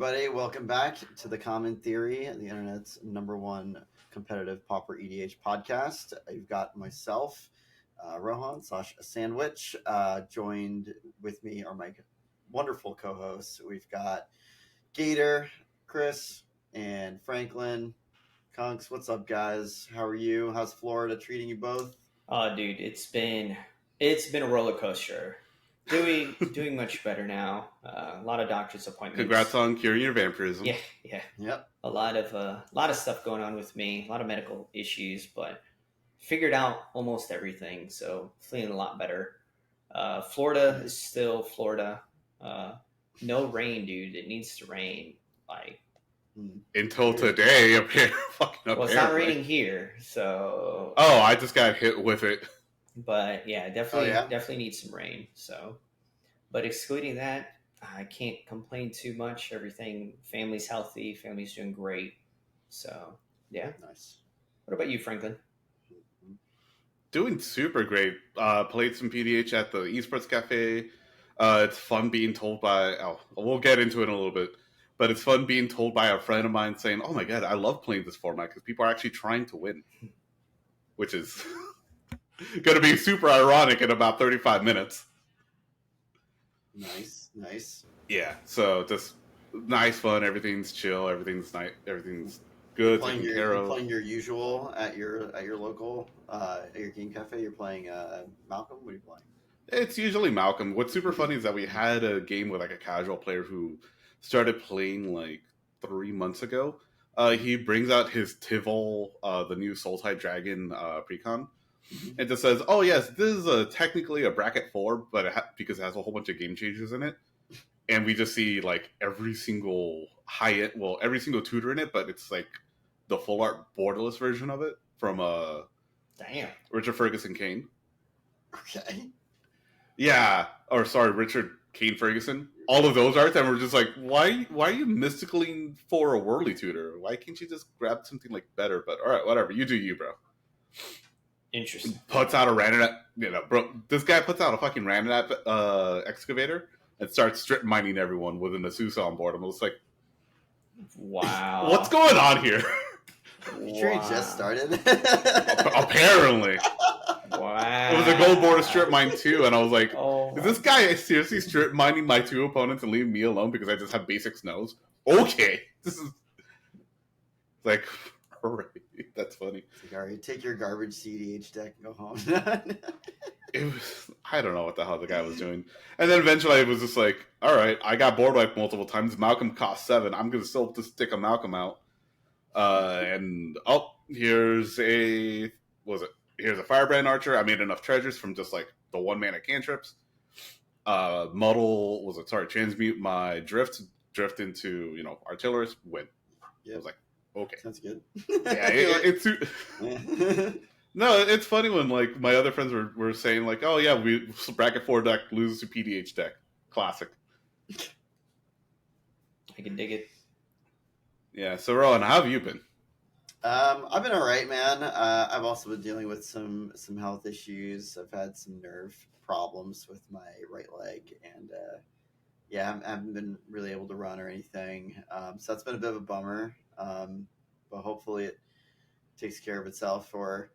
everybody. Welcome back to the Common Theory, the internet's number one competitive Pauper EDH podcast. You've got myself, Rohan / Sandwich. Joined with me are my wonderful co-hosts. We've got Gator, Chris, and Franklin. Kunx, what's up, guys? How are you? How's Florida treating you both? Oh, dude, it's been a roller coaster. Doing much better now. A lot of doctor's appointments. Congrats on curing your vampirism. Yeah. Yep. A lot of stuff going on with me. A lot of medical issues, but figured out almost everything. So feeling a lot better. Florida is still Florida. No rain, dude. It needs to rain. Like until today, apparently. Well, it's not raining here, so. Oh, I just got hit with it. But yeah, definitely need some rain. So, but excluding that, I can't complain too much. Family's healthy, family's doing great. So yeah, Nice. What about you, Franklin? Doing super great. Played some PDH at the Esports Cafe. It's fun being told by. Oh, we'll get into it in a little bit. But it's fun being told by a friend of mine saying, "Oh my god, I love playing this format because people are actually trying to win," which is going to be super ironic in about 35 minutes. Nice. Yeah, so just nice fun. Everything's chill. Everything's nice. Everything's good. Playing your usual at your local at your game cafe. You're playing Malcolm. What are you playing? It's usually Malcolm. What's super funny is that we had a game with like a casual player who started playing like 3 months ago. He brings out his Tivol, the new Soul Tide Dragon precon. Mm-hmm. It just says, "Oh yes, this is technically a bracket 4, but because it has a whole bunch of game changes in it." And we just see like every single every single tutor in it, but it's like the full art borderless version of it from Damn. Richard Ferguson Kane. Okay. Yeah, or sorry, Richard Kane Ferguson. All of those arts, and we're just like, why are you mysticaling for a Whirly tutor? Why can't you just grab something like better? But all right, whatever. You do you, bro. Interesting. Puts out a random, bro. This guy puts out a fucking random excavator and starts strip mining everyone with an Azusa on board. I'm just like, wow, what's going on here? You sure he just started? Apparently. Wow. It was a gold border strip mine too, and I was like, oh, is this guy seriously strip mining my 2 opponents and leaving me alone because I just have basic snows? Okay. This is like, alright, that's funny. Like, all right, take your garbage CDH deck and go home. I don't know what the hell the guy was doing. And then eventually it was just like, alright, I got board wiped multiple times. Malcolm cost 7. I'm going to still just stick a Malcolm out. Here's a Firebrand Archer. I made enough treasures from just like the 1-mana cantrips. Transmute my drift into, Artillerist, win. Yeah. I was like, okay. That's good. Yeah, No, it's funny when like my other friends were saying like, oh yeah, we bracket 4 deck loses to PDH deck. Classic. I can dig it. Yeah, so Rowan, how have you been? I've been all right, man. I've also been dealing with some health issues. I've had some nerve problems with my right leg, and I haven't been really able to run or anything. So that's been a bit of a bummer. But hopefully it takes care of itself, or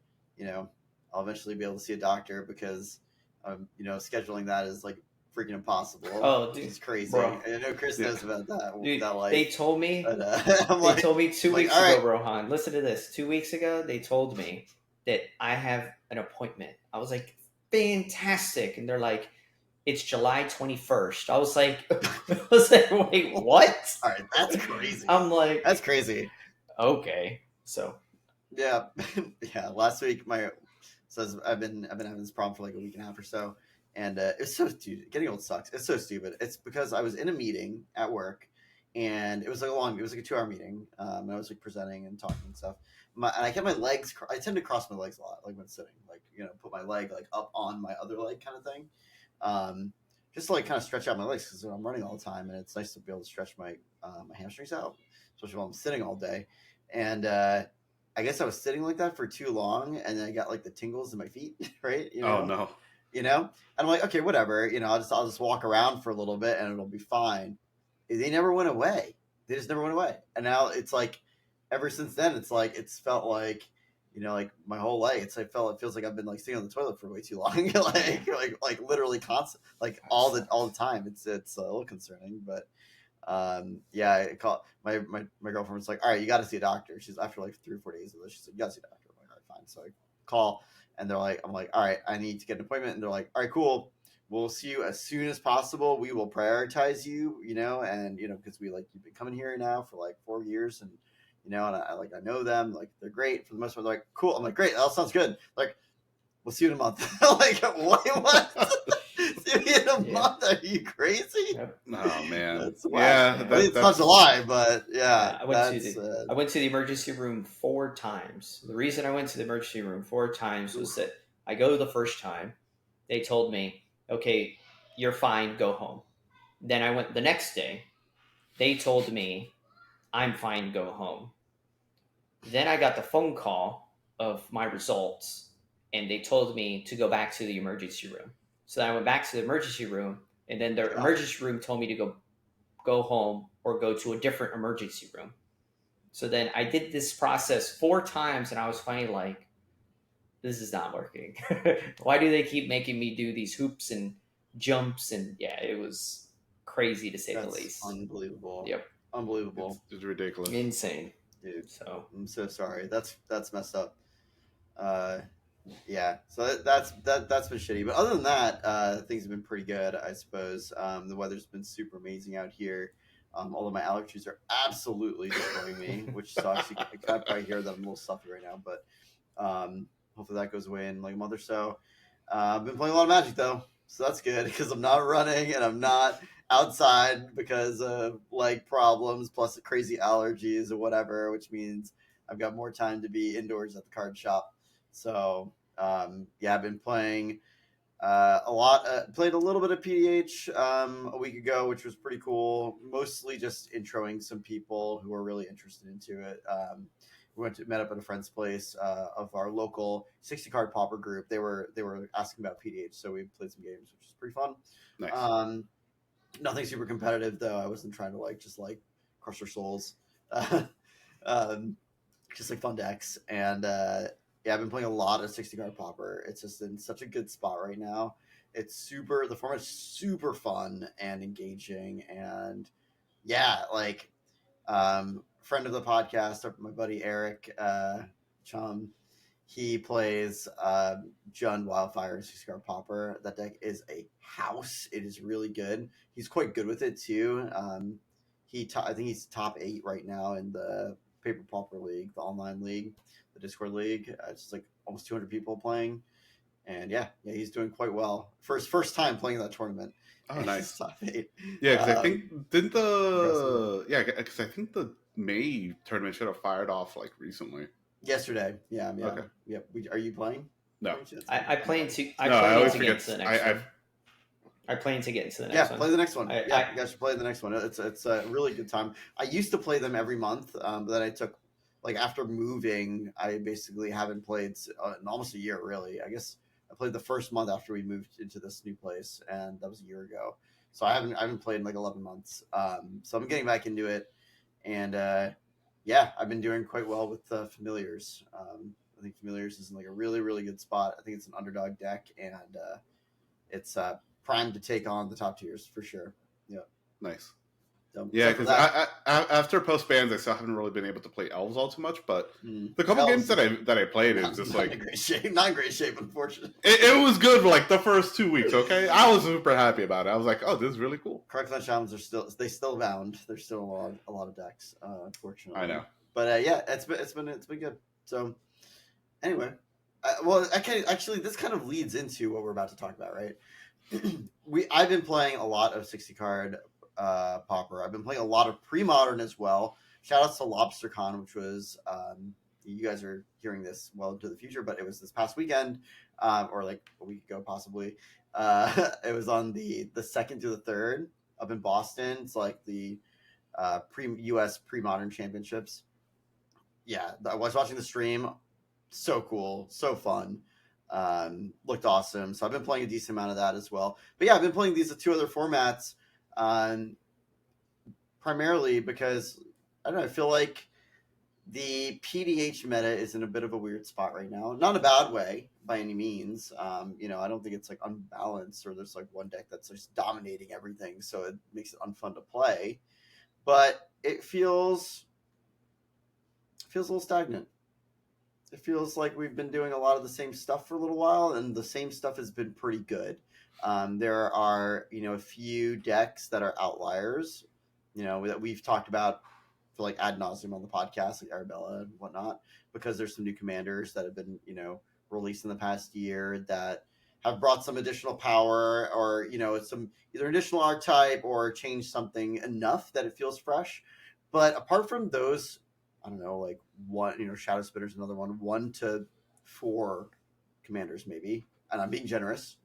I'll eventually be able to see a doctor because scheduling that is like freaking impossible. Oh, dude, it's crazy. Bro. I know Chris knows about that. Dude, that life. they told me. But, they told me 2 weeks all ago, right. Rohan. Listen to this. 2 weeks ago, they told me that I have an appointment. I was like, fantastic, and they're like, it's July 21st. I was like, wait, what? All right, that's crazy. I'm like, that's crazy. Okay, so yeah. Last week, I've been having this problem for like a week and a half or so, and it's so dude, getting old sucks. It's so stupid. It's because I was in a meeting at work, and it was like a 2-hour meeting. And I was like presenting and talking and stuff. And I kept my legs. I tend to cross my legs a lot, like when sitting, like put my leg like up on my other leg, kind of thing. Just to like kind of stretch out my legs because I'm running all the time, and it's nice to be able to stretch my my hamstrings out, especially while I'm sitting all day. And I guess I was sitting like that for too long, and then I got like the tingles in my feet, right? Oh no. And I'm like, okay, whatever. I'll just walk around for a little bit, and it'll be fine. They never went away. they just never went away. And now it's like, ever since then, it's like it's felt like, like my whole life. It feels like I've been like sitting on the toilet for way too long, like literally constant, like all the time. It's a little concerning, but yeah. I call my girlfriend was like, all right, you got to see a doctor. She's after like 3 or 4 days of this. She's like, you got to see a doctor. I'm like, all right, fine. So I call, and they're like, I'm like, all right, I need to get an appointment, and they're like, all right, cool. We'll see you as soon as possible. We will prioritize you, and because you've been coming here now for like 4 years, and and I know them, like they're great for the most part. They're like, cool. I'm like, great, that all sounds good. Like, we'll see you in a month. Like, what? See me in a month? Are you crazy? Yep. Oh man, that's yeah. It's not July, but yeah. I went to the emergency room 4 times. The reason I went to the emergency room 4 times was that I go the first time, they told me, okay, you're fine, go home. Then I went the next day, they told me, I'm fine, go home. Then I got the phone call of my results, and they told me to go back to the emergency room. So then I went back to the emergency room, and then the emergency room told me to go home or go to a different emergency room. So then I did this process 4 times, and I was finally like, this is not working. Why do they keep making me do these hoops and jumps? And yeah, it was crazy to say the least. Unbelievable. Yep. Unbelievable. It's ridiculous. Insane. Dude. So I'm so sorry. That's messed up. Yeah. So that's been shitty. But other than that, things have been pretty good, I suppose. The weather's been super amazing out here. Although my allergies are absolutely destroying me, which sucks. You can probably hear that I'm a little stuffy right now, but hopefully that goes away in like a month or so. I've been playing a lot of Magic though, so that's good because I'm not running and I'm not outside because of like problems plus crazy allergies or whatever, which means I've got more time to be indoors at the card shop. So yeah, I've been playing a lot. Played a little bit of PDH a week ago, which was pretty cool. Mostly just introing some people who are really interested into it. We met up at a friend's place of our local 60 card Pauper group. They were asking about PDH, so we played some games, which was pretty fun. Nice. Nothing super competitive though. I wasn't trying to just crush their souls. Just like fun decks. And yeah, I've been playing a lot of 60 card Pauper. It's just in such a good spot right now. The format's super fun and engaging, and yeah, friend of the podcast, my buddy Eric Chum, he plays Jund Wildfire and 60 card Pauper. That deck is a house. It is really good. He's quite good with it too. I think he's top 8 right now in the Paper Pauper League, the online league, the Discord league. It's just like almost 200 people playing, and yeah, he's doing quite well. First time playing that tournament. Oh, nice. Top 8. Yeah, because I think because I think the May tournament should have fired off recently. Yesterday, yeah. Okay. Yep. Are you playing? No, I plan to. I plan to get into the next one. I plan to get into the next one. Yeah, play the next one. You guys should play the next one. It's a really good time. I used to play them every month, but then I took after moving, I basically haven't played in almost a year. Really, I guess I played the first month after we moved into this new place, and that was a year ago. So I haven't played in 11 months. So I'm getting back into it, and yeah, I've been doing quite well with Familiars. I think Familiars is in a really, really good spot. I think it's an underdog deck, and it's primed to take on the top tiers for sure. Yeah. Nice. Yeah, because I after post bans, I still haven't really been able to play Elves all too much. But the couple games that I played is just not in great shape. Not in great shape, unfortunately. It was good for the first 2 weeks. Okay, I was super happy about it. I was like, oh, this is really cool. Correct Shamans are still bound. There's still a lot of decks, unfortunately. I know. But yeah, it's been good. So anyway, well, actually, this kind of leads into what we're about to talk about, right? I've been playing a lot of 60 card Pauper. I've been playing a lot of pre-modern as well. Shout out to LobsterCon, which was you guys are hearing this well into the future, but it was this past weekend, or a week ago possibly. It was on the 2nd to the 3rd up in Boston. It's the US pre-modern championships. Yeah, I was watching the stream. So cool, so fun. Looked awesome. So I've been playing a decent amount of that as well. But yeah, I've been playing these 2 other formats, primarily because I don't know. I feel like the PDH meta is in a bit of a weird spot right now. Not in a bad way by any means. I don't think it's like unbalanced or there's like one deck that's just dominating everything, so it makes it unfun to play. But it feels a little stagnant. It feels like we've been doing a lot of the same stuff for a little while, and the same stuff has been pretty good. There are a few decks that are outliers, that we've talked about for like ad nauseum on the podcast, like Arabella and whatnot, because there's some new commanders that have been, released in the past year that have brought some additional power or, some either additional archetype or changed something enough that it feels fresh. But apart from those, I don't know, like one, Shadow Spitter's another one, 1 to 4 commanders maybe, and I'm being generous.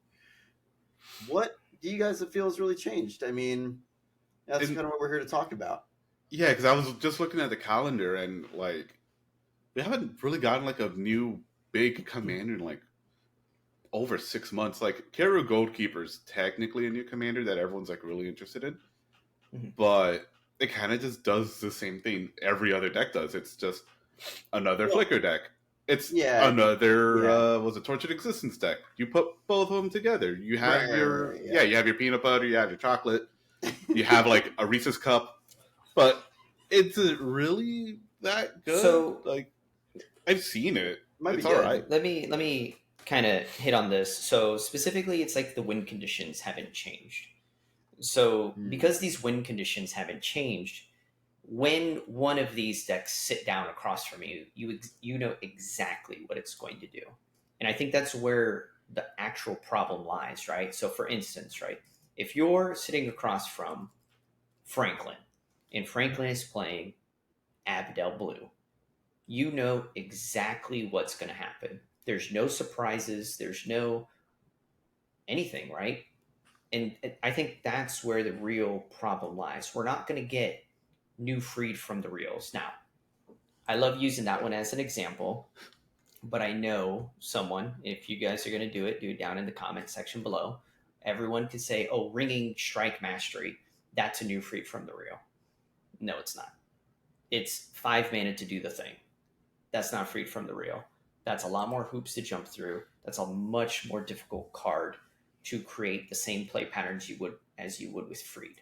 What do you guys feel has really changed? I mean, that's kind of what we're here to talk about. Yeah, because I was just looking at the calendar and like we haven't really gotten like a new big commander in like over 6 months. Like Karu Goldkeeper's technically a new commander that everyone's like really interested in, but it kind of just does the same thing every other deck does. It's just another Flicker deck. It's another was a Tortured Existence deck. You put both of them together. You have you have your peanut butter, you have your chocolate, you have like a Reese's cup, but it's really that good. So like I've seen it. It's all right. Let me kind of hit on this. So specifically, it's like the win conditions haven't changed. So because these win conditions haven't changed, when one of these decks sit down across from you, you know exactly what it's going to do. And I think that's where the actual problem lies, right? So for instance, right, if you're sitting across from Franklin and Franklin is playing Abdel Blue, you know exactly what's going to happen. There's no surprises. There's no anything, right? And I think that's where the real problem lies. We're not going to get new Freed from the Reals. Now, I love using that one as an example, but I know someone, if you guys are going to do it down in the comment section below. Everyone could say, oh, Ringing Strike Mastery, that's a new Freed from the Real. No, it's not. It's 5 mana to do the thing. That's not Freed from the Real. That's a lot more hoops to jump through. That's a much more difficult card to create the same play patterns you would with Freed.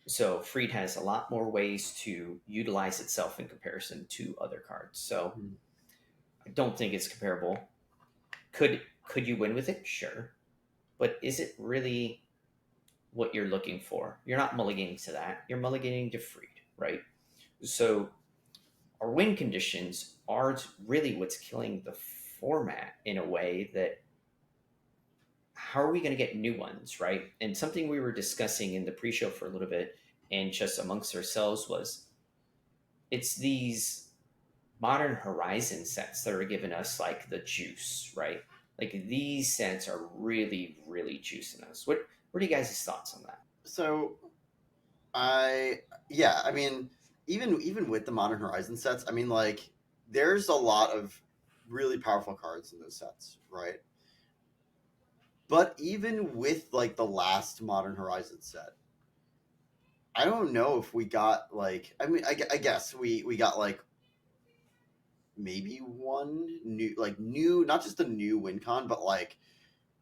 So Freed has a lot more ways to utilize itself in comparison to other cards. So I don't think it's comparable. Could you win with it? Sure. But is it really what you're looking for? You're not mulliganing to that. You're mulliganing to Freed, right? So our win conditions are really what's killing the format in a way that how are we going to get new ones, right? And something we were discussing in the pre-show for a little bit and just amongst ourselves was it's these Modern Horizon sets that are giving us like the juice, right? Like these sets are really, really juicing us. What are you guys' thoughts on that? So even with the Modern Horizon sets, I mean, like, there's a lot of really powerful cards in those sets, right? But even with, like, the last Modern Horizon set, I don't know if we got, like... I mean, I guess we got, like, maybe one new... Not just a new win con, but, like,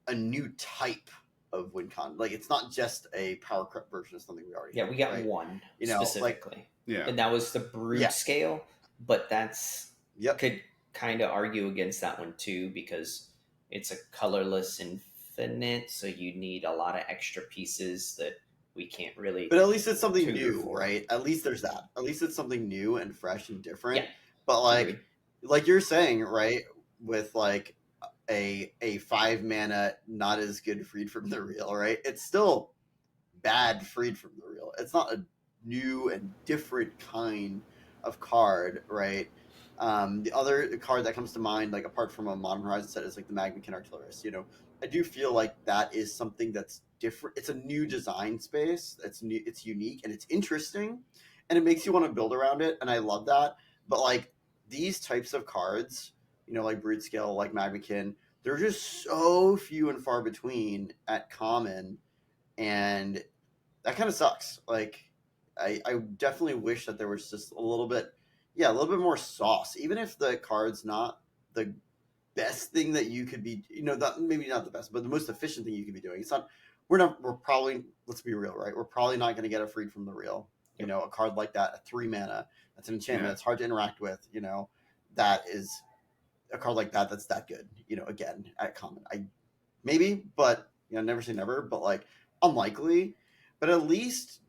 a new type of win con. Like, it's not just a power creep version of something we already have, we got right? one specifically. Like, and that was the Brood scale, but that's could kind of argue against that one too because it's a colorless infinite, so you need a lot of extra pieces that we can't really. But at least it's something new, right? At least there's that. At least it's something new and fresh and different. Yeah. But like you're saying, right, with like a 5 mana not as good Freed from the Real, right? It's still bad Freed from the Real. It's not a new and different kind of card, right? The other card that comes to mind, like apart from a Modern Horizon set, is like the Magnican Artillerist. I do feel like that is something that's different. It's a new design space. It's new. It's unique and it's interesting, and it makes you want to build around it. And I love that. But like these types of cards, like Brood Scale, like Magnican, they're just so few and far between at common, and that kind of sucks. Like, I definitely wish that there was just a little bit, a little bit more sauce. Even if the card's not the best thing that you could be, maybe not the best, but the most efficient thing you could be doing. It's not. We're probably, let's be real, right? We're probably not going to get a Freed from the Real. A card like that, a 3 mana, that's an enchantment. That's hard to interact with. That is a card like that. That's that good. Again, at common, maybe, but never say never. But like unlikely. But at least,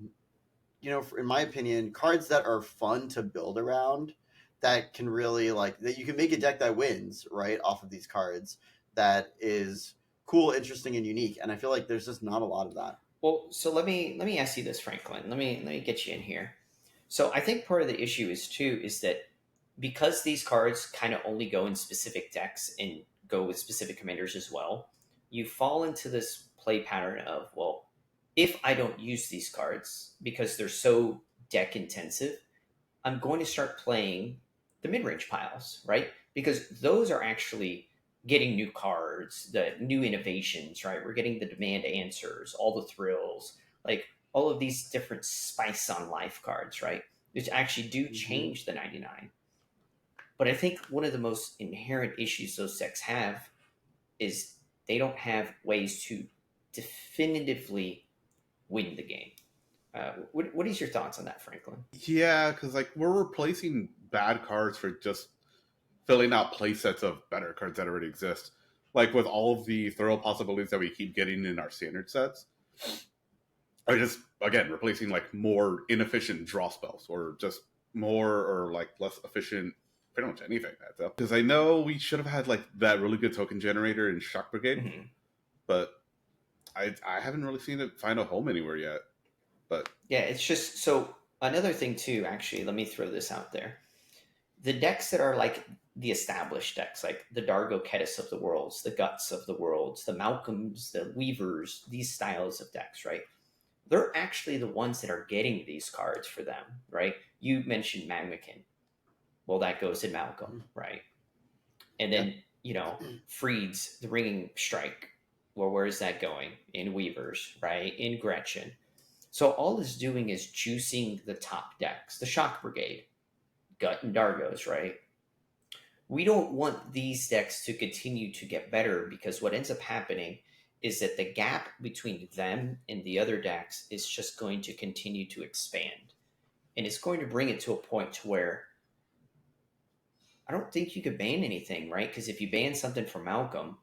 in my opinion, cards that are fun to build around, that can really that you can make a deck that wins right off of these cards. That is cool, interesting, and unique. And I feel like there's just not a lot of that. Well, so let me ask you this, Franklin. Let me get you in here. So I think part of the issue is that because these cards kind of only go in specific decks and go with specific commanders as well, you fall into this play pattern of, well, if I don't use these cards because they're so deck intensive, I'm going to start playing the mid-range piles, right? Because those are actually getting new cards, the new innovations, right? We're getting the demand answers, all the thrills, like all of these different spice on life cards, right? Which actually do change the 99. But I think one of the most inherent issues those decks have is they don't have ways to definitively win the game. What is your thoughts on that, Franklin? Yeah, because we're replacing bad cards for just filling out play sets of better cards that already exist. Like with all of the thorough possibilities that we keep getting in our standard sets, are just again replacing more inefficient draw spells or just more or less efficient pretty much anything adds up. Because I know we should have had that really good token generator in Shock Brigade, but I haven't really seen it find a home anywhere yet. But yeah, it's just so another thing too. Actually, let me throw this out there: the decks that are like the established decks, like the Dargo Ketis of the worlds, the Guts of the worlds, the Malcolms, the Weavers, these styles of decks, right? They're actually the ones that are getting these cards for them, right? You mentioned Magmakin. Well, that goes in Malcolm, right? And then, Freed's the Ringing Strike. Well, where is that going? In Weavers, right? In Gretchen. So all it's doing is juicing the top decks, the Shock Brigade, Gut and Dargos, right? We don't want these decks to continue to get better because what ends up happening is that the gap between them and the other decks is just going to continue to expand. And it's going to bring it to a point where I don't think you could ban anything, right? Because if you ban something from Malcolm,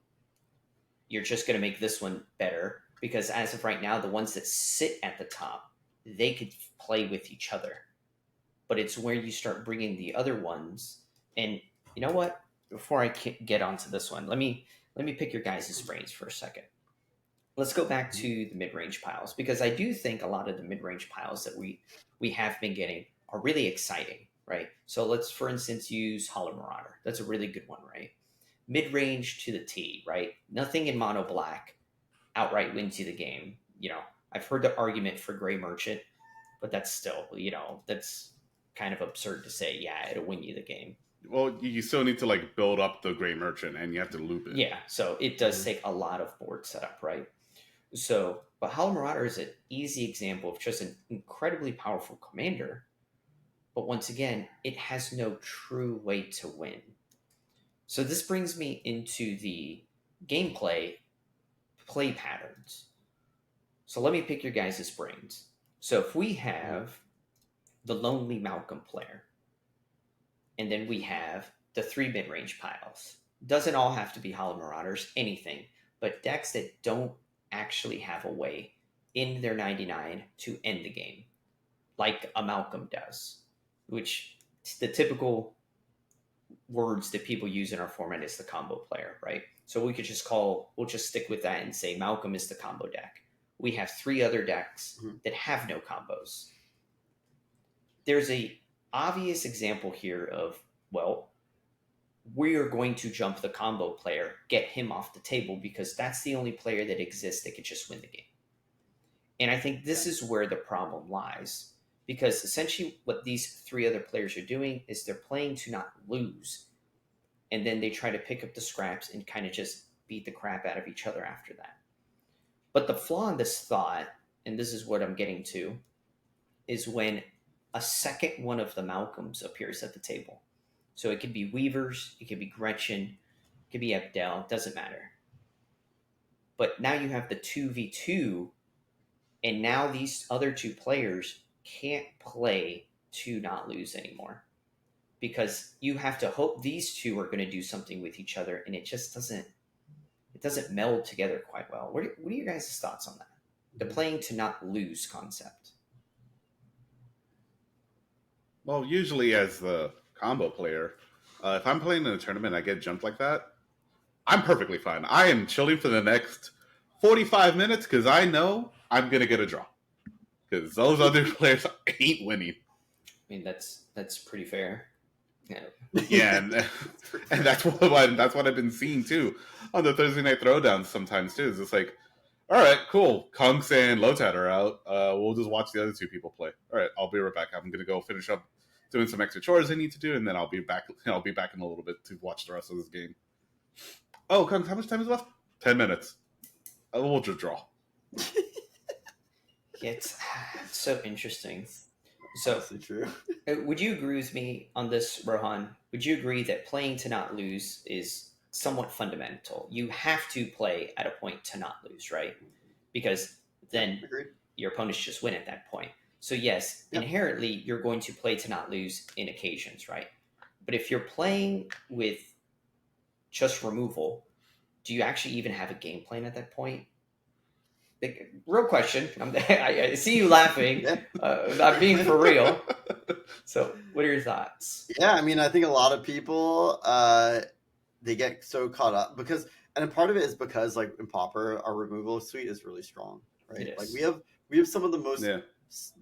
you're just going to make this one better. Because as of right now, the ones that sit at the top, they could play with each other. But it's where you start bringing the other ones. And you know what? Before I get onto this one, let me pick your guys' brains for a second. Let's go back to the mid-range piles, because I do think a lot of the mid-range piles that we have been getting are really exciting, right? So let's, for instance, use Hollow Marauder. That's a really good one, right? Mid-range to the T, right? Nothing in mono black outright wins you the game. I've heard the argument for Gray Merchant, but that's still, that's kind of absurd to say, yeah, it'll win you the game. Well, you still need to build up the Gray Merchant, and you have to loop it. Yeah, so it does take a lot of board setup, right? So, but Hollow Marauder is an easy example of just an incredibly powerful commander, but once again, it has no true way to win. So this brings me into the gameplay play patterns. So let me pick your guys' brains. So if we have the Lonely Malcolm player, and then we have the 3 mid-range piles, doesn't all have to be Hollow Marauders, anything, but decks that don't actually have a way in their 99 to end the game, like a Malcolm does, which the typical words that people use in our format is the combo player, right? So we'll just stick with that and say Malcolm is the combo deck. We have 3 other decks that have no combos. There's a obvious example here of, well, we are going to jump the combo player, get him off the table, because that's the only player that exists that could just win the game. And I think this is where the problem lies, because essentially what these 3 other players are doing is they're playing to not lose, and then they try to pick up the scraps and kind of just beat the crap out of each other after that. But the flaw in this thought, and this is what I'm getting to, is when a second one of the Malcolms appears at the table. So it could be Weavers, it could be Gretchen, it could be Abdel, doesn't matter. But now you have the 2v2, and now these other two players can't play to not lose anymore. Because you have to hope these two are going to do something with each other, and it just doesn't meld together quite well. What are your guys' thoughts on that? The playing to not lose concept. Well, usually as the combo player, if I'm playing in a tournament and I get jumped like that, I'm perfectly fine. I am chilling for the next 45 minutes because I know I'm going to get a draw. Because those other players ain't winning. I mean, that's pretty fair. Yeah, and that's what I've been seeing too on the Thursday night throwdowns sometimes too. It's just like, all right, cool. Kunx and Lotad are out. We'll just watch the other two people play. All right, I'll be right back. I'm gonna go finish up doing some extra chores I need to do, and then I'll be back. I'll be back in a little bit to watch the rest of this game. Oh, Kunx, how much time is left? 10 minutes. We'll just draw. Yeah, it's so interesting. So, true. Would you agree with me on this, Rohan? Would you agree that playing to not lose is somewhat fundamental? You have to play at a point to not lose, right? Because then Agreed. your opponents just win at that point. So yes, inherently, you're going to play to not lose in occasions, right? But if you're playing with just removal, do you actually even have a game plan at that point? Real question. I see you laughing. I'm being for real. So, what are your thoughts? Yeah, I mean, I think a lot of people they get so caught up because, and a part of it is because, like in Pauper, our removal suite is really strong, right? Like we have some of the most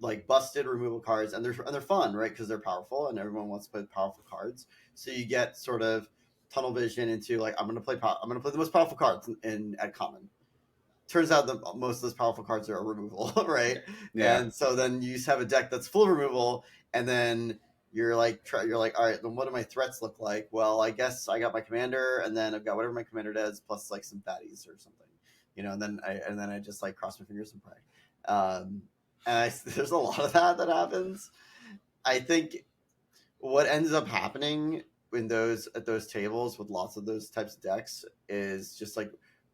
like busted removal cards, and they're fun, right? Because they're powerful, and everyone wants to play powerful cards. So you get sort of tunnel vision into like I'm gonna play the most powerful cards at common. Turns out that most of those powerful cards are removal, right? Yeah. And so then you just have a deck that's full removal, and then you're like, all right, then what do my threats look like? Well, I guess I got my commander, and then I've got whatever my commander does, plus like some fatties or something, and then I just like cross my fingers and pray. There's a lot of that happens. I think what ends up happening at those tables with lots of those types of decks is just like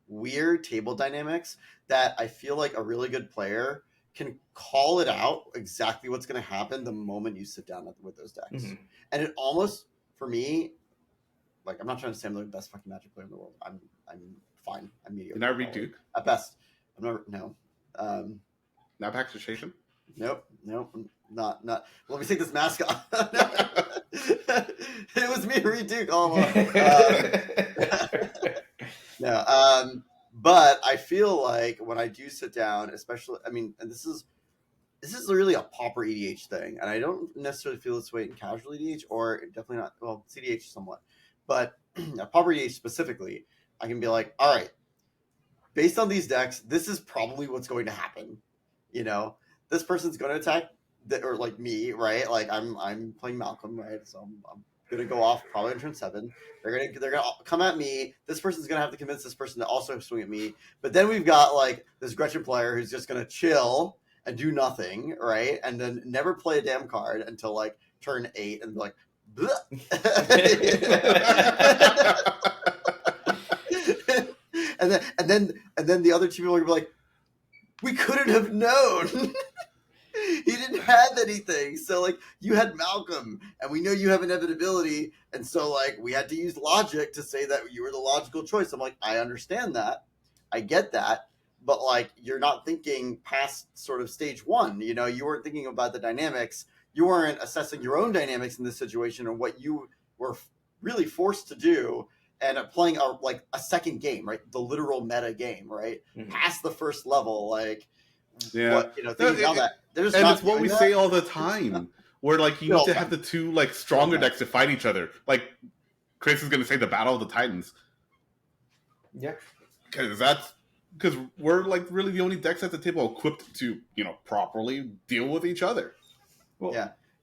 weird table dynamics that I feel like a really good player can call it out exactly what's going to happen the moment you sit down with those decks. Mm-hmm. And it almost, for me, like I'm not trying to say I'm the best fucking Magic player in the world. I'm fine. I'm mediocre. You're not Reed Duke? At best. I'm never, no. Not Pax Station? Nope. Not. Let me take this mask off. It was me, Reed Duke, all along. No, but I feel like when I do sit down, especially, I mean, and this is really a Pauper EDH thing, and I don't necessarily feel this way in casual EDH, or definitely not, well, CDH somewhat, but Pauper EDH specifically, I can be like, all right, based on these decks, this is probably what's going to happen. This person's going to attack, or like me, right? Like I'm playing Malcolm, right? So I'm gonna go off probably on turn 7. They're gonna come at me. This person's gonna have to convince this person to also swing at me. But then we've got like this Gretchen player who's just gonna chill and do nothing, right? And then never play a damn card until like turn 8 and be like, and then the other two people are gonna be like, we couldn't have known. He didn't have anything. So, like, you had Malcolm, and we know you have inevitability, and so, like, we had to use logic to say that you were the logical choice. I'm like, I understand that. I get that. But, like, you're not thinking past sort of stage 1. You weren't thinking about the dynamics. You weren't assessing your own dynamics in this situation or what you were really forced to do and playing a second game, right? The literal meta game, right? Mm-hmm. Past the first level, like... Yeah, it's what we say all the time. Where like you need to have the two like stronger decks to fight each other. Like Chris is going to say the Battle of the Titans. Yeah, because we're like really the only decks at the table equipped to properly deal with each other. Well,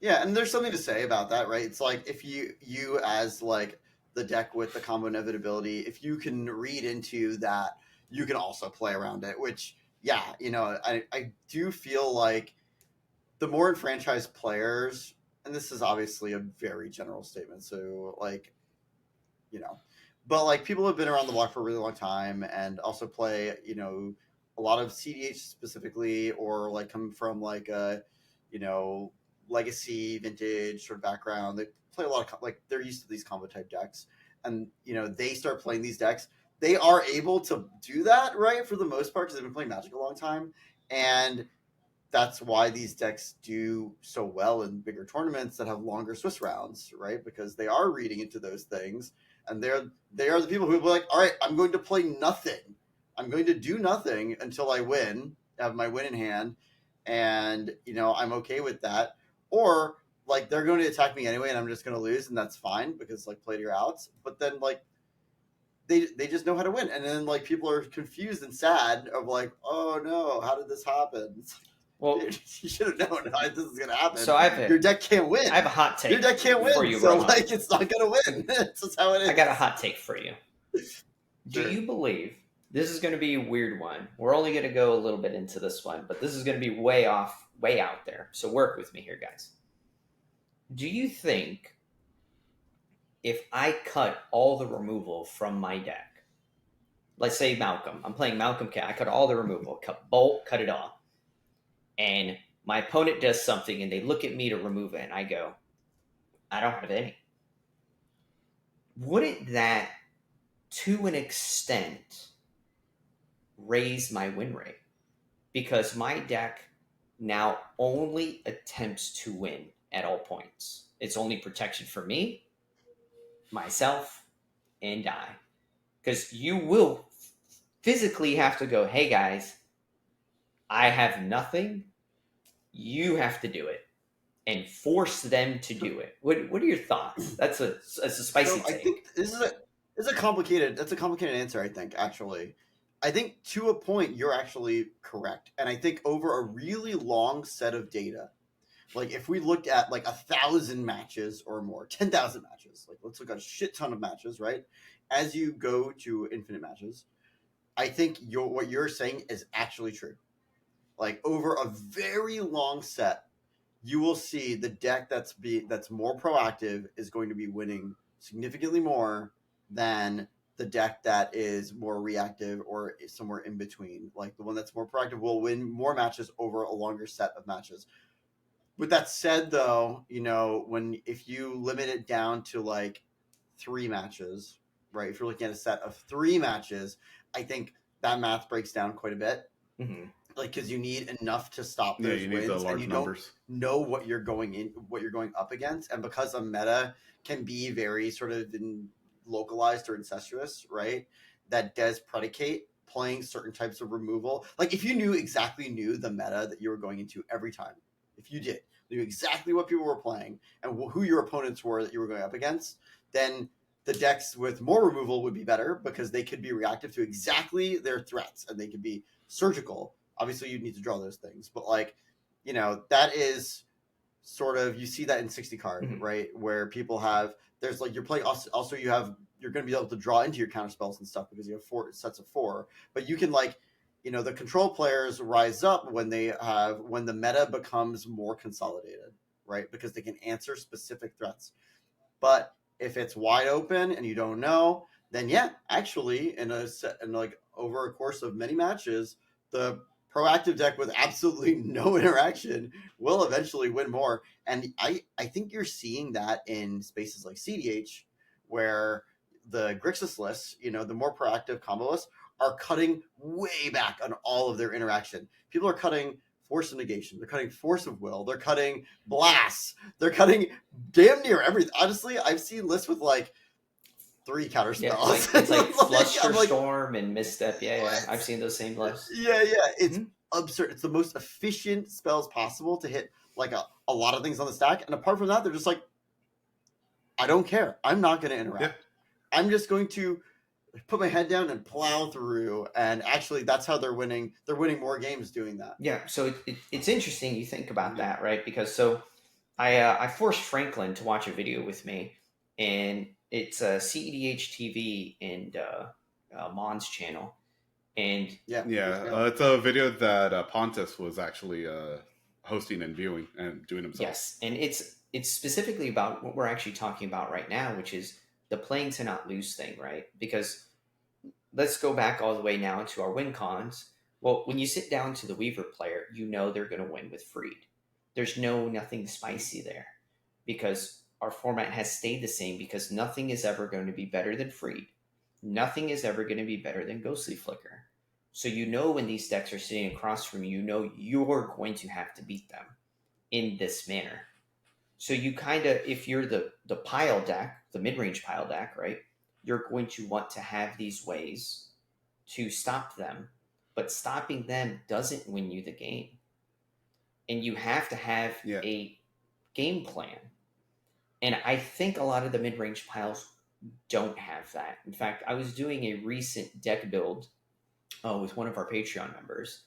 yeah, and there's something to say about that, right? It's like if you as like the deck with the combo inevitability, if you can read into that, you can also play around it, which. Yeah, I do feel like the more enfranchised players, and this is obviously a very general statement, so like, but like people have been around the block for a really long time and also play, a lot of CDH specifically, or like come from like a, legacy vintage sort of background. They play a lot of like they're used to these combo type decks, and they start playing these decks. They are able to do that, right, for the most part, because they've been playing Magic a long time, and that's why these decks do so well in bigger tournaments that have longer Swiss rounds, right? Because they are reading into those things, and they are the people who will be like, all right, I'm going to play nothing. I'm going to do nothing until I win, have my win in hand, and I'm okay with that. Or like they're going to attack me anyway, and I'm just going to lose, and that's fine because like play to your outs. But then like they just know how to win, and then like people are confused and sad of like, oh no, how did this happen? It's like, Well, dude, you should have known how this is going to happen. So your deck can't win. I have a hot take. Your deck can't win, for you, so Rohan. like it's not going to win. That's just how it is. I got a hot take for you. Sure. Do you believe this is going to be a weird one? We're only going to go a little bit into this one, but this is going to be way out there. So work with me here, guys. Do you think if I cut all the removal from my deck, let's say Malcolm, I'm playing Malcolm Cat, I cut all the removal, cut Bolt, cut it all, and my opponent does something and they look at me to remove it, and I go, I don't have any. Wouldn't that, to an extent, raise my win rate? Because my deck now only attempts to win at all points. It's only protection for me, myself, and I. Because you will physically have to go, hey guys, I have nothing. You have to do it. And force them to do it. What are your thoughts? That's a spicy take. I think that's a complicated answer, I think, actually. I think to a point you're actually correct. And I think over a really long set of data, like if we looked at like 1,000 matches or more, 10,000 matches, like let's look at a shit ton of matches, right? As you go to infinite matches, I think what you're saying is actually true. Like over a very long set, you will see the deck that's more proactive is going to be winning significantly more than the deck that is more reactive or somewhere in between. Like the one that's more proactive will win more matches over a longer set of matches. With that said, though, if you limit it down to like 3 matches, right? If you're looking at a set of 3 matches, I think that math breaks down quite a bit. Mm-hmm. Like, because you need enough to stop those you wins, need the large and you numbers. don't know what you're going up against, and because a meta can be very sort of localized or incestuous, right? That does predicate playing certain types of removal. Like, if you knew the meta that you were going into every time, if you knew exactly what people were playing and who your opponents were that you were going up against, then the decks with more removal would be better because they could be reactive to exactly their threats, and they could be surgical. Obviously, you need to draw those things, but like, that is sort of, you see that in 60 card, Mm-hmm. right? Where people have, there's like, you're playing also you're going to be able to draw into your counter spells and stuff because you have 4 sets of 4, but you can like, the control players rise up when the meta becomes more consolidated, right? Because they can answer specific threats. But if it's wide open and you don't know, then yeah, actually over a course of many matches, the proactive deck with absolutely no interaction will eventually win more. And I think you're seeing that in spaces like CDH, where the Grixis lists, the more proactive combo lists, are cutting way back on all of their interaction. People are cutting Force of Negation. They're cutting Force of Will. They're cutting Blasts. They're cutting damn near everything. Honestly, I've seen lists with like 3 counter spells. Yeah, it's like Flusterstorm and Misstep. Yeah, I've seen those same lists. Yeah. It's absurd. It's the most efficient spells possible to hit like a lot of things on the stack. And apart from that, they're just like, I don't care. I'm not going to interact. Yeah. I'm just going to put my head down and plow through, and actually that's how they're winning. They're winning more games doing that. Yeah, so it's interesting you think about that, right? Because I forced Franklin to watch a video with me, and it's CEDH TV and Mon's channel, and it's a video that Pontus was actually hosting and viewing and doing himself. Yes, and it's specifically about what we're actually talking about right now, which is the playing to not lose thing, right? Because let's go back all the way now to our win cons. Well, when you sit down to the Weaver player, you know they're going to win with Freed. There's nothing spicy there because our format has stayed the same because nothing is ever going to be better than Freed. Nothing is ever going to be better than Ghostly Flicker. So you know when these decks are sitting across from you, you know you're going to have to beat them in this manner. So you kind of, if you're the pile deck, the mid-range pile deck, right, you're going to want to have these ways to stop them, but stopping them doesn't win you the game. And you have to have a game plan. And I think a lot of the mid-range piles don't have that. In fact, I was doing a recent deck build with one of our Patreon members,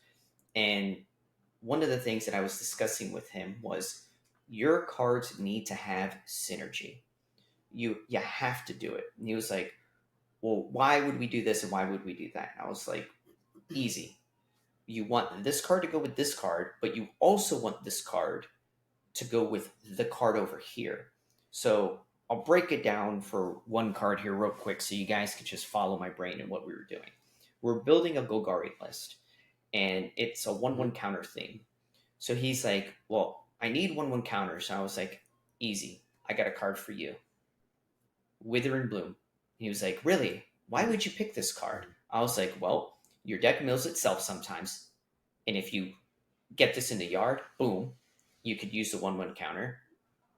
and one of the things that I was discussing with him was your cards need to have synergy. You have to do it. And he was like, well, why would we do this and why would we do that? And I was like, easy. You want this card to go with this card, but you also want this card to go with the card over here. So I'll break it down for one card here real quick so you guys can just follow my brain and what we were doing. We're building a Golgari list, and it's a 1/1 counter theme. So he's like, well, I need 1/1 counters. And I was like, easy. I got a card for you. Wither and Bloom. He was like, really? Why would you pick this card? I was like, well, your deck mills itself sometimes. And if you get this in the yard, boom, you could use the 1/1 counter.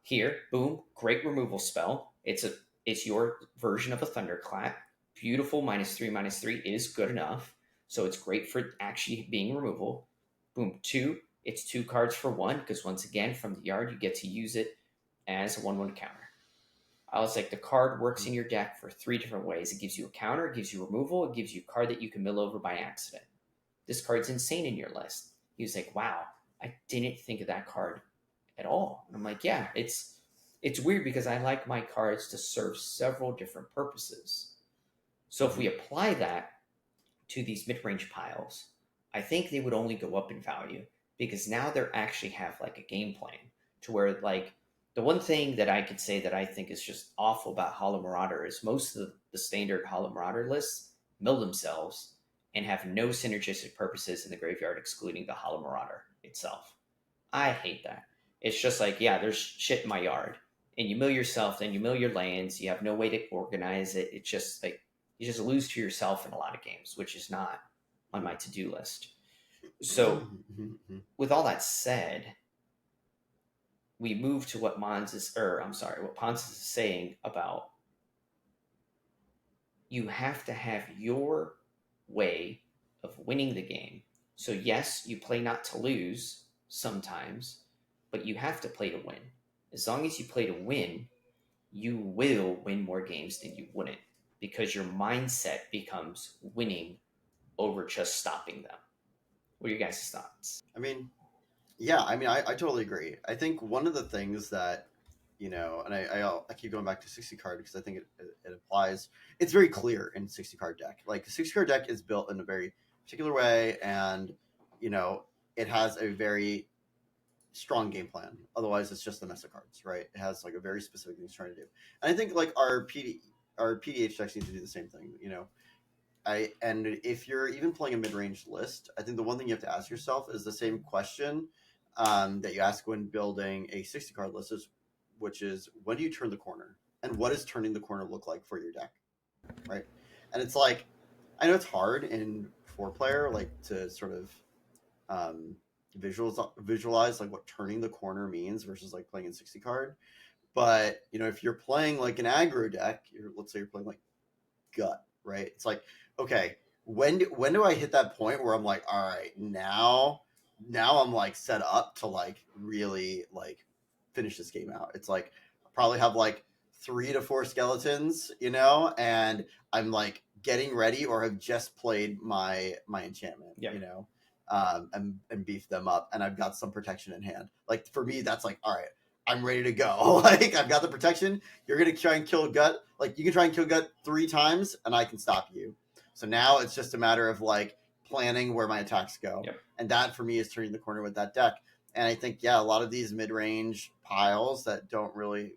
Here, boom, great removal spell. It's your version of a Thunderclap. Beautiful -3/3 is good enough. So it's great for actually being removal. Boom, 2. It's 2 cards for 1, because once again, from the yard, you get to use it as a 1/1 counter. I was like, the card works in your deck for 3 different ways. It gives you a counter, it gives you removal, it gives you a card that you can mill over by accident. This card's insane in your list. He was like, wow, I didn't think of that card at all. And I'm like, yeah, it's weird because I like my cards to serve several different purposes. So if we apply that to these mid-range piles, I think they would only go up in value because now they actually have like a game plan to where, like, the one thing that I could say that I think is just awful about Hollow Marauder is most of the standard Hollow Marauder lists mill themselves and have no synergistic purposes in the graveyard excluding the Hollow Marauder itself. I hate that. It's just like, yeah, there's shit in my yard. And you mill yourself, then you mill your lands, you have no way to organize it. It's just like, you just lose to yourself in a lot of games, which is not on my to-do list. So, with all that said, we move to what what Ponce is saying about you have to have your way of winning the game. So yes, you play not to lose sometimes, but you have to play to win. As long as you play to win, you will win more games than you wouldn't because your mindset becomes winning over just stopping them. What are your guys' thoughts? I mean, yeah, I totally agree. I think one of the things that, and I keep going back to 60 card because I think it applies. It's very clear in 60 card deck. Like, the 60 card deck is built in a very particular way, and it has a very strong game plan. Otherwise, it's just a mess of cards, right? It has like a very specific thing it's trying to do. And I think like our PDH decks need to do the same thing. And if you're even playing a mid-range list, I think the one thing you have to ask yourself is the same question that you ask when building a 60 card list, which is, when do you turn the corner, and what does turning the corner look like for your deck, right? And it's like, I know it's hard in 4-player, like, to sort of visualize like what turning the corner means versus like playing in 60 card. But if you're playing like an aggro deck, let's say you're playing like Gut, right? It's like, okay, when do I hit that point where I'm like, all right, now I'm like set up to like really like finish this game out. It's like, I probably have like 3 to 4 skeletons, and I'm like getting ready or have just played my enchantment, and beef them up, and I've got some protection in hand. Like, for me, that's like, all right, I'm ready to go. Like, I've got the protection. You're gonna try and kill Gut. Like, you can try and kill Gut 3 times, and I can stop you. So now it's just a matter of like planning where my attacks go, and that for me is turning the corner with that deck. And I think, yeah, a lot of these mid-range piles that don't really,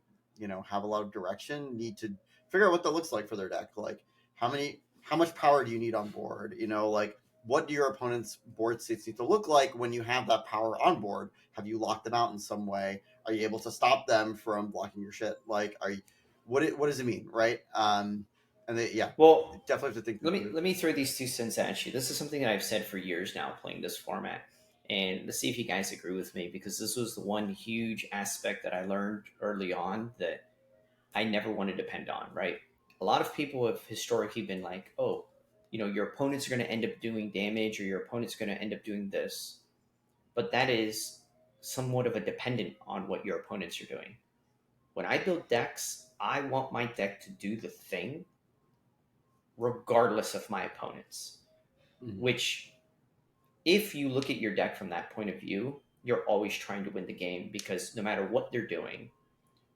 have a lot of direction need to figure out what that looks like for their deck. Like, how much power do you need on board? Like, what do your opponent's board states need to look like when you have that power on board? Have you locked them out in some way? Are you able to stop them from blocking your shit? Like, what does it mean, right? Well, Definitely have to think. let me throw these 2 cents at you. This is something that I've said for years now, playing this format, and let's see if you guys agree with me, because this was the one huge aspect that I learned early on that I never want to depend on. Right? A lot of people have historically been like, "Oh, your opponents are going to end up doing damage, or your opponent's going to end up doing this," but that is somewhat of a dependent on what your opponents are doing. When I build decks, I want my deck to do the thing regardless of my opponents. Mhm. Which, if you look at your deck from that point of view, you're always trying to win the game, because no matter what they're doing,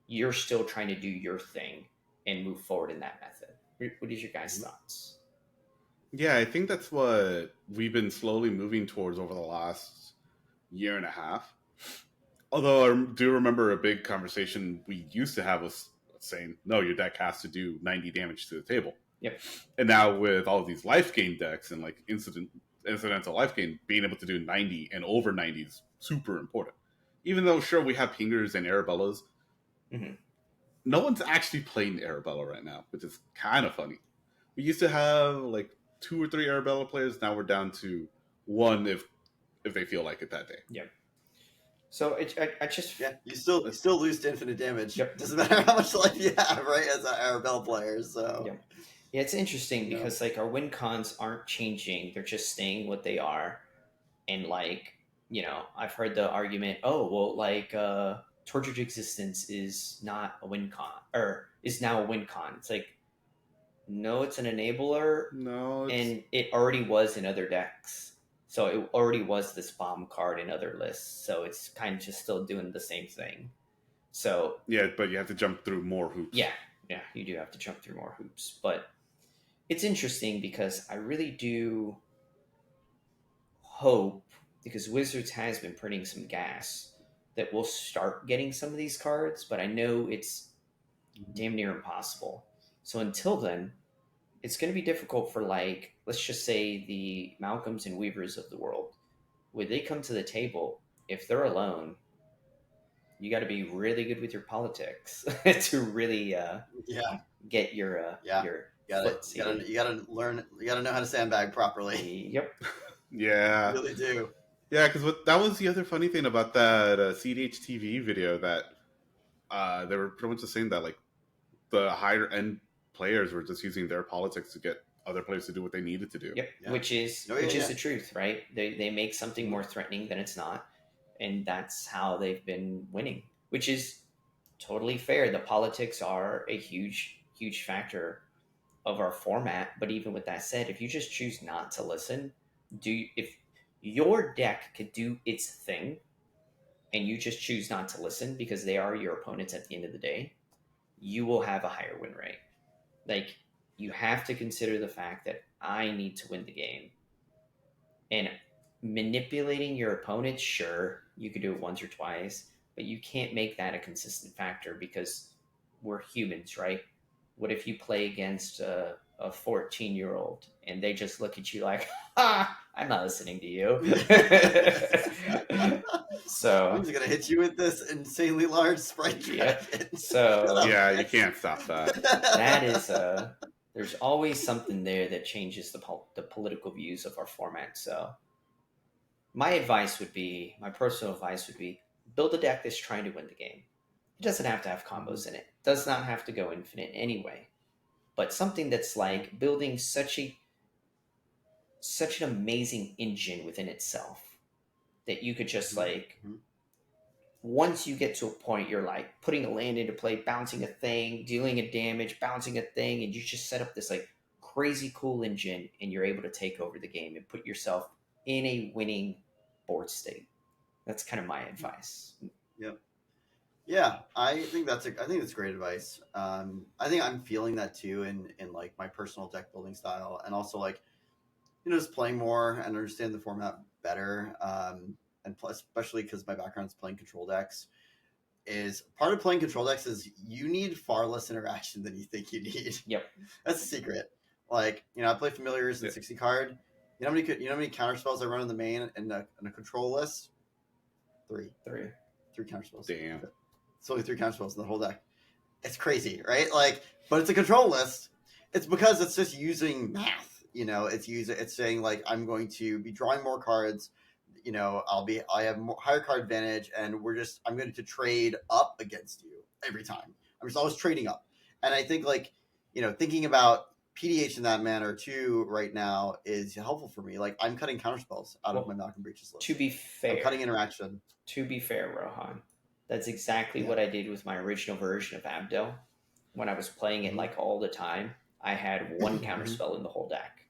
you're still trying to do your thing and move forward in that method. What is your guys' thoughts? Yeah, I think that's what we've been slowly moving towards over the last year and a half. Although I do remember a big conversation we used to have was saying, no, your deck has to do 90 damage to the table. Yep. And now with all of these life gain decks and like incidental life gain, being able to do 90 and over 90 is super important. Even though, sure, we have pingers and Arabellas, Mhm. no one's actually playing Arabella right now, which is kind of funny. We used to have like 2 or 3 Arabella players. Now we're down to 1 if they feel like it that day. Yep. So I just you still lose to infinite damage. Yep. Doesn't matter how much life you have, right? As an Arabelle player, so Yep. Yeah, it's interesting because like our win cons aren't changing; they're just staying what they are. And like, I've heard the argument, oh well, like Tortured Existence is not a win con, or is now a win con. It's like, no, it's an enabler, No, and it already was in other decks. So it already was this bomb card in other lists. So it's kind of just still doing the same thing. So yeah, but you have to jump through more hoops. yeah, you do have to jump through more hoops. But it's interesting because I really do hope, because Wizards has been printing some gas, that we'll start getting some of these cards, but I know it's damn near impossible. So until then, it's going to be difficult for, like, let's just say the Malcolms and Weavers of the world. When they come to the table, if they're alone, you got to be really good with your politics to really get your foot you gotta learn. You gotta know how to sandbag properly. Yep. Yeah. You really do. Yeah, because that was the other funny thing about that CDH TV video, that they were pretty much just saying that like the higher end players were just using their politics to get other players to do what they needed to do. Yep. Yeah. Which is the truth, right? They make something more threatening than it's not, and that's how they've been winning, which is totally fair. The politics are a huge factor of our format. But even with that said, if you just choose not to listen, if your deck could do its thing and you just choose not to listen because they are your opponents at the end of the day, you will have a higher win rate. Like, you have to consider the fact that I need to win the game. And manipulating your opponent, sure, you could do it once or twice, but you can't make that a consistent factor, because we're humans, right? What if you play against a 14-year-old and they just look at you like, ha, I'm not listening to you. So I'm just gonna hit you with this insanely large sprite dragon. So yeah, you can't stop that. That is there's always something there that changes the political views of our format. So my personal advice would be, build a deck that's trying to win the game. It doesn't have to have combos in it. It does not have to go infinite anyway. But something that's like building such an amazing engine within itself that you could just like, once you get to a point, you're like putting a land into play, bouncing a thing, dealing a damage, bouncing a thing, and you just set up this like crazy cool engine, and you're able to take over the game and put yourself in a winning board state. That's kind of my advice. Yep. Yeah, I think that's great advice. I think I'm feeling that too in like my personal deck building style, and also like, just playing more and understand the format better, and and especially because my background is playing control decks, is part of playing control decks is you need far less interaction than you think you need. Yep. That's the secret. Like, I play familiars and 60 card. You know how many counter spells I run in the main in a control list? Three counter spells. Damn. It's only 3 counter spells in the whole deck. It's crazy, right? Like, but it's a control list. It's because it's just using math. It's saying like I'm going to be drawing more cards. I have higher card advantage, and I'm going to trade up against you every time. I'm just always trading up, and I think like thinking about PDH in that manner too right now is helpful for me. Like I'm cutting counterspells out of my Malcolm Breaches list. To be fair, I'm cutting interaction. To be fair, Rohan, that's exactly what I did with my original version of Abdel. When I was playing it like all the time, I had 1 counterspell in the whole deck.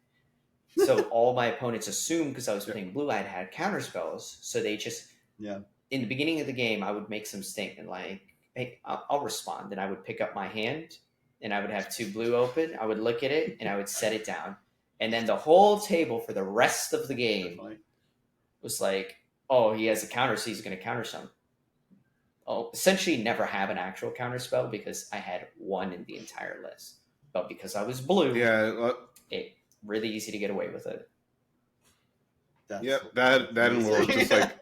So all my opponents assumed because I was playing blue, I had counterspells. So they just in the beginning of the game, I would make some statement like, "Hey, I'll respond," and I would pick up my hand, and I would have 2 blue open. I would look at it, and I would set it down, and then the whole table for the rest of the game was like, "Oh, he has a counter, so he's going to counter some." Oh, essentially never have an actual counterspell because I had 1 in the entire list, but because I was blue, it really easy to get away with it. That and we're just like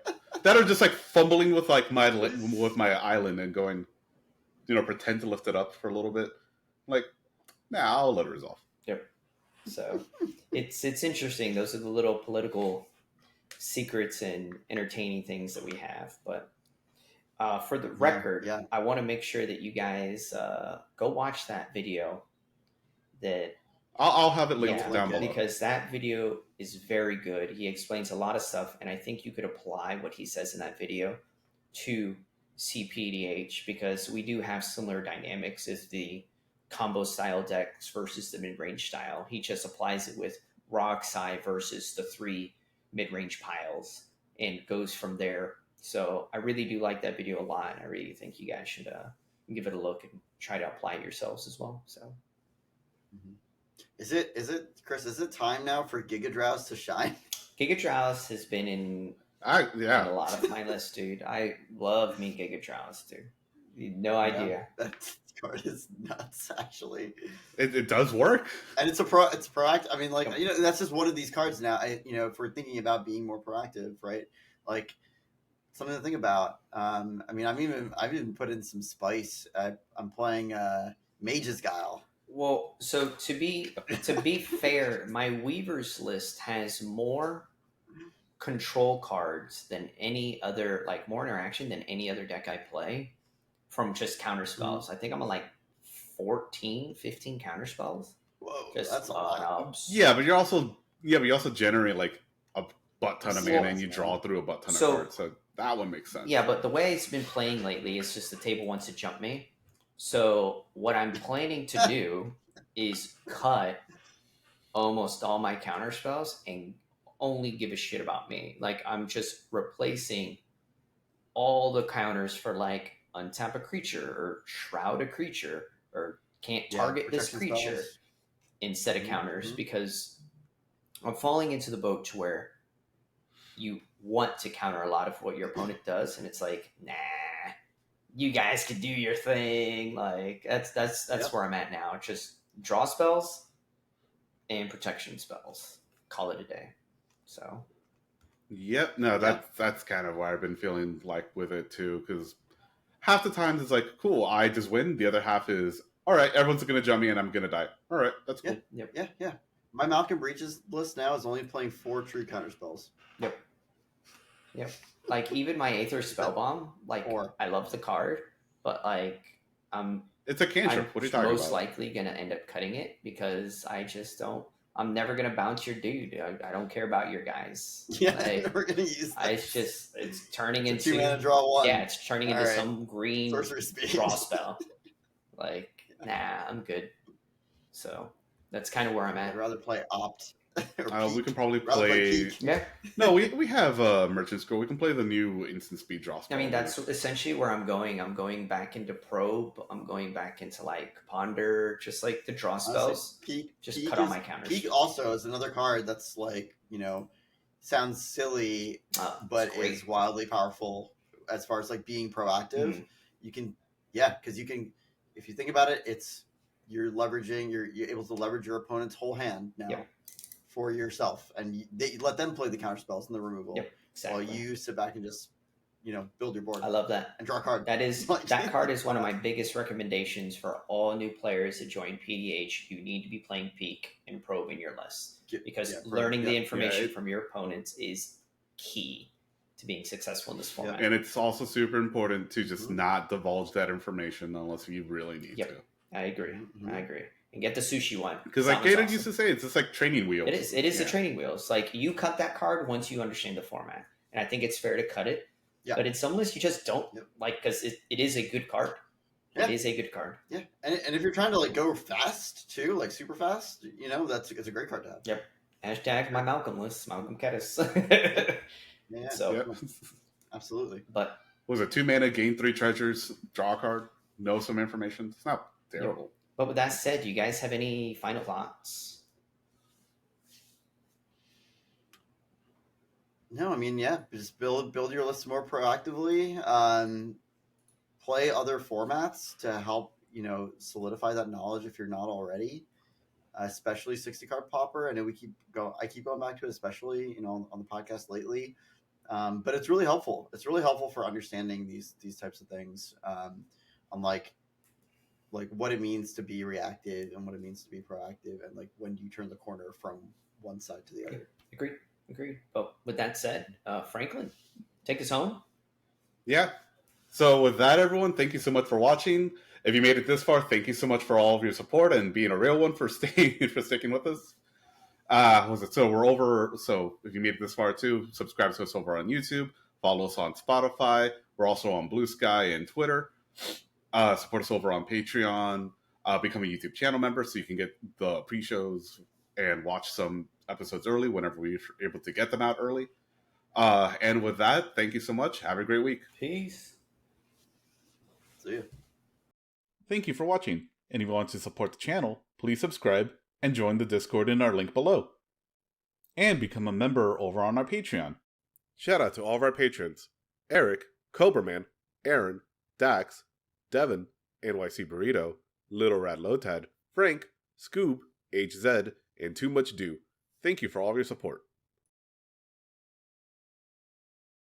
that are just like fumbling with like my island and going, pretend to lift it up for a little bit. Like, I'll let it resolve. Yep. So it's interesting. Those are the little political secrets and entertaining things that we have. But for the record, I want to make sure that you guys go watch that video. That I'll have it linked down below. Because that video is very good. He explains a lot of stuff, and I think you could apply what he says in that video to CPDH because we do have similar dynamics as the combo style decks versus the mid-range style. He just applies it with Roxai versus the 3 mid-range piles and goes from there. So I really do like that video a lot, and I really think you guys should give it a look and try to apply it yourselves as well. So. Mm-hmm. Is it Chris? Is it time now for Gigadrowse to shine? Gigadrowse has been in a lot of my lists, dude. I love me Gigadrowse, dude. You no idea. That card is nuts, actually. It does work, and it's proactive. I mean, like that's just one of these cards now. If we're thinking about being more proactive, right? Like something to think about. I mean, I've even put in some spice. I'm playing Mage's Guile. Well, so to be fair, my Weaver's list has more control cards than any other, like more interaction than any other deck I play from just counter spells. I think I'm on like 14, 15 counter spells. Whoa, that's a lot. Yeah, but you also generate like a butt ton of mana and you draw through a butt ton of cards. So that one makes sense. Yeah, but the way it's been playing lately is just the table wants to jump me. So what I'm planning to do is cut almost all my counter spells and only give a shit about me. Like I'm just replacing all the counters for like untap a creature or shroud a creature or can't target this creature spells instead of counters because I'm falling into the boat to where you want to counter a lot of what your opponent does and it's like, nah. You guys can do your thing. Like that's where I'm at now. Just draw spells and protection spells. Call it a day. So. Yep. No, that's kind of why I've been feeling like with it too. Because half the times it's like, cool, I just win. The other half is, all right, everyone's gonna jump me and I'm gonna die. All right, that's cool. Yeah. My Malcolm Breaches list now is only playing 4 true counter spells. Yep. Like even my Aether Spellbomb, like I love the card, but like it's a cantrip. What are you talking about? Most likely gonna end up cutting it because I just don't. I'm never gonna bounce your dude. I don't care about your guys. Yeah, we're gonna use that. It's turning into 2-mana draw 1. Yeah, it's turning into some green sorcery speed draw spell. Like, nah, I'm good. So that's kind of where I'm at. I'd rather play Opt. We can probably play. Yeah. No, we have Merchant Scroll. We can play the new instant speed draw spell. I mean, that's essentially where I'm going. I'm going back into Probe. I'm going back into like Ponder, just like the draw spells. Peak cut all my counters. Peak also is another card that's like sounds silly, but is wildly powerful as far as like being proactive. Mhm. You can, yeah, because you can, if you think about it, you're able to leverage your opponent's whole hand now for yourself, and you let them play the counter spells and the removal while you sit back and just build your board. I love that. And draw a card. That card is one of my biggest recommendations for all new players that join PDH. You need to be playing Peek and Probe in your list, because learning the information from your opponents is key to being successful in this format. And it's also super important to just not divulge that information unless you really need to. I agree. I agree. And get the sushi one. Because like Gator used to say, it's just like training wheels. It is. It is the training wheels. Like, you cut that card once you understand the format. And I think it's fair to cut it. Yeah. But in some lists, you just don't like, because it is a good card. Yeah. It is a good card. Yeah. And if you're trying to like go fast too, like super fast, it's a great card to have. Yep. Hashtag my Malcolm list, Malcolm Kettis. Yeah. So, absolutely. But was it 2 mana, gain 3 treasures, draw a card, know some information? It's not terrible. Yep. But with that said, do you guys have any final thoughts? No, I mean, just build your list more proactively. Play other formats to help solidify that knowledge if you're not already. Especially 60 card Pauper. I know I keep going back to it, especially on the podcast lately. But it's really helpful. It's really helpful for understanding these types of things. On like what it means to be reactive and what it means to be proactive, and like when you turn the corner from one side to the other. Agreed. But with that said, Franklin, take us home. Yeah. So with that, everyone, thank you so much for watching. If you made it this far, thank you so much for all of your support and being a real one for sticking with us. So if you made it this far too, subscribe to us over on YouTube, follow us on Spotify. We're also on Blue Sky and Twitter. Support us over on Patreon. Become a YouTube channel member so you can get the pre-shows and watch some episodes early whenever we're able to get them out early. And with that, thank you so much. Have a great week. Peace. See you. Thank you for watching. And if you want to support the channel, please subscribe and join the Discord in our link below. And become a member over on our Patreon. Shout out to all of our patrons: Eric, Cobraman, Aaron, Dax, Devin, NYC Burrito, Little Rat Lotad, Frank, Scoob, HZ, and Too Much Do. Thank you for all of your support.